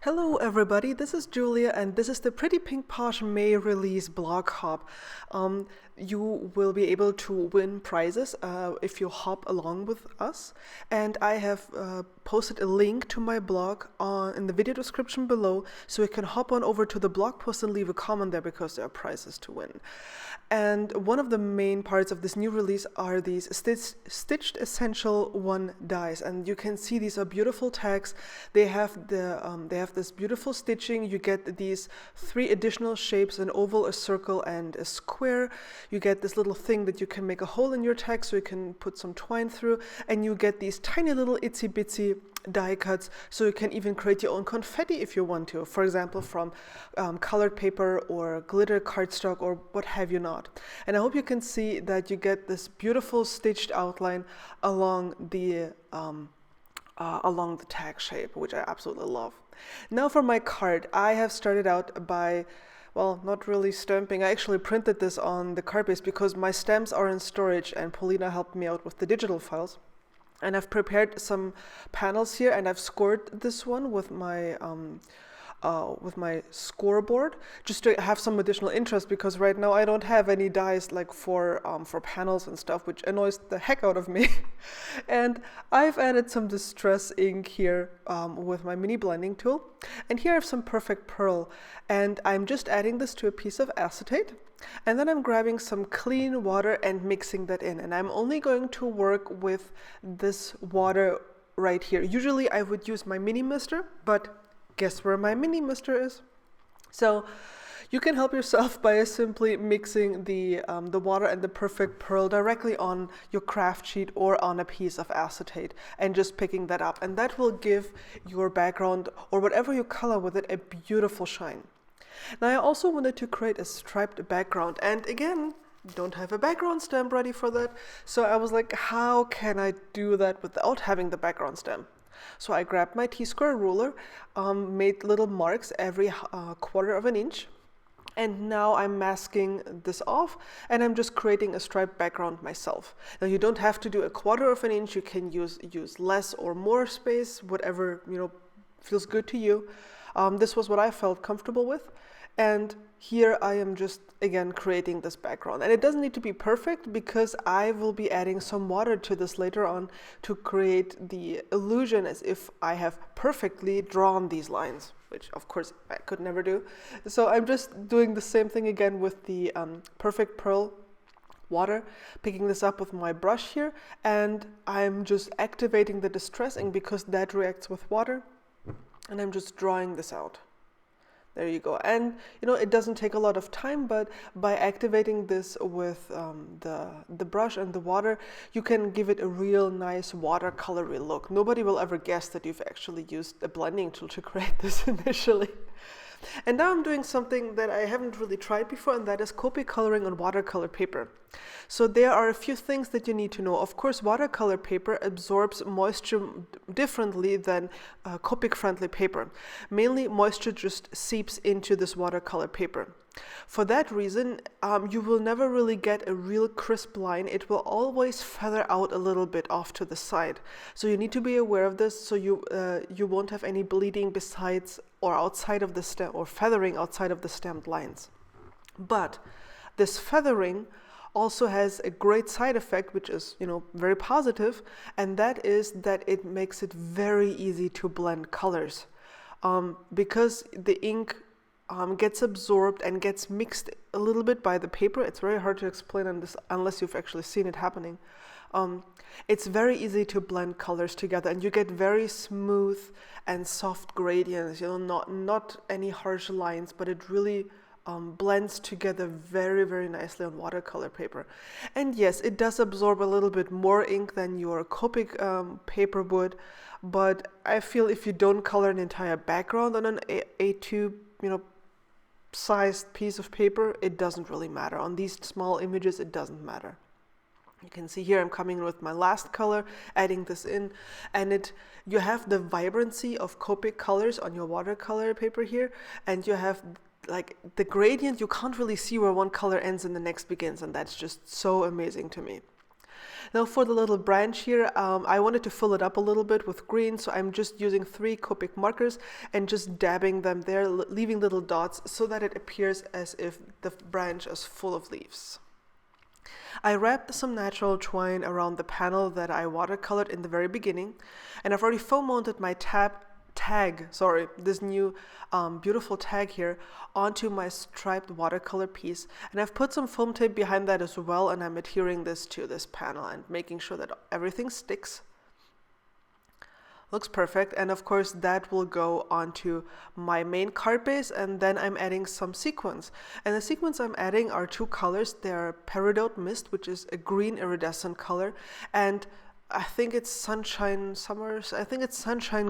Hello everybody, this is Julia and this is the Pretty Pink Posh May release blog hop. You will be able to win prizes if you hop along with us, and I have posted a link to my blog in the video description below, so you can hop on over to the blog post and leave a comment there because there are prizes to win. And one of the main parts of this new release are these Stitched Essential 1 dies, and you can see these are beautiful tags. They have this beautiful stitching. You get these 3 additional shapes: an oval, a circle, and a square. You get this little thing that you can make a hole in your tag so you can put some twine through, and you get these tiny little itsy bitsy die cuts so you can even create your own confetti if you want to, for example from colored paper or glitter cardstock or what have you not. And I hope you can see that you get this beautiful stitched outline along the tag shape, which I absolutely love. Now for my card, I have started out by, well, not really stamping. I actually printed this on the card base because my stamps are in storage and Paulina helped me out with the digital files. And I've prepared some panels here, and I've scored this one with my scoreboard just to have some additional interest, because right now I don't have any dies like for panels and stuff, which annoys the heck out of me. And I've added some distress ink here with my mini blending tool, and here I have some Perfect Pearl, and I'm just adding this to a piece of acetate. And then I'm grabbing some clean water and mixing that in. And I'm only going to work with this water right here. Usually I would use my mini mister, but guess where my mini mister is? So you can help yourself by simply mixing the water and the Perfect Pearl directly on your craft sheet or on a piece of acetate and just picking that up. And that will give your background or whatever you color with it a beautiful shine. Now I also wanted to create a striped background, and again, don't have a background stamp ready for that. So I was like, how can I do that without having the background stamp? So I grabbed my T-square ruler, made little marks every 1/4 of an inch, and now I'm masking this off, and I'm just creating a striped background myself. Now you don't have to do a 1/4 of an inch. You can use less or more space, whatever feels good to you. This was what I felt comfortable with. And here I am just, again, creating this background. And it doesn't need to be perfect because I will be adding some water to this later on to create the illusion as if I have perfectly drawn these lines, which of course I could never do. So I'm just doing the same thing again with the Perfect Pearl water, picking this up with my brush here, and I'm just activating the distress ink because that reacts with water. And I'm just drawing this out. There you go. And it doesn't take a lot of time, but by activating this with the brush and the water, you can give it a real nice watercolory look. Nobody will ever guess that you've actually used a blending tool to create this initially. And now I'm doing something that I haven't really tried before, and that is Copic coloring on watercolor paper. So there are a few things that you need to know. Of course, watercolor paper absorbs moisture differently than Copic-friendly paper. Mainly, moisture just seeps into this watercolor paper. For that reason, you will never really get a real crisp line. It will always feather out a little bit off to the side. So you need to be aware of this, so you won't have any bleeding besides or outside of the stem, or feathering outside of the stamped lines. But this feathering also has a great side effect, which is very positive, and that is that it makes it very easy to blend colors, because the ink gets absorbed and gets mixed a little bit by the paper. It's very hard to explain on this unless you've actually seen it happening. It's very easy to blend colors together, and you get very smooth and soft gradients, not any harsh lines, but it really blends together very, very nicely on watercolor paper. And yes, it does absorb a little bit more ink than your Copic paper would, but I feel if you don't color an entire background on an A2, sized piece of paper, it doesn't really matter. On these small images, it doesn't matter. You can see here I'm coming in with my last color, adding this in, and you have the vibrancy of Copic colors on your watercolor paper here, and you have like the gradient. You can't really see where one color ends and the next begins, and that's just so amazing to me. Now for the little branch here, I wanted to fill it up a little bit with green, so I'm just using 3 Copic markers and just dabbing them there, leaving little dots so that it appears as if the branch is full of leaves. I wrapped some natural twine around the panel that I watercolored in the very beginning, and I've already foam mounted my this new beautiful tag here onto my striped watercolor piece, and I've put some foam tape behind that as well, and I'm adhering this to this panel and making sure that everything sticks. Looks perfect, and of course that will go onto my main card base, and then I'm adding some sequins. And the sequins I'm adding are 2 colors. They're Peridot Mist, which is a green iridescent color, and I think it's Sunshine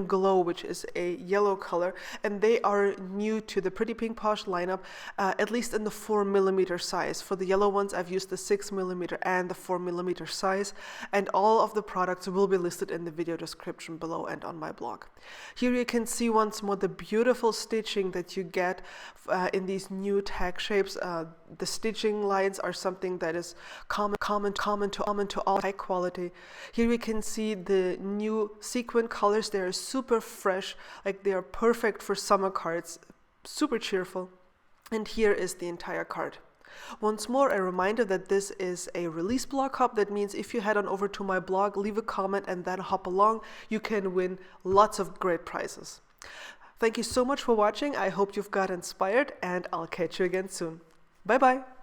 Glow, which is a yellow color, and they are new to the Pretty Pink Posh lineup, at least in the 4mm size. For the yellow ones, I've used the 6mm and the 4mm size, and all of the products will be listed in the video description below and on my blog. Here you can see once more the beautiful stitching that you get in these new tag shapes. The stitching lines are something that is common to all, high quality. Here we can see the new sequin colors. They are super fresh, like they are perfect for summer cards, super cheerful. And here is the entire card. Once more, a reminder that this is a release blog hop. That means if you head on over to my blog, leave a comment and then hop along, you can win lots of great prizes. Thank you so much for watching. I hope you've got inspired, and I'll catch you again soon. Bye bye.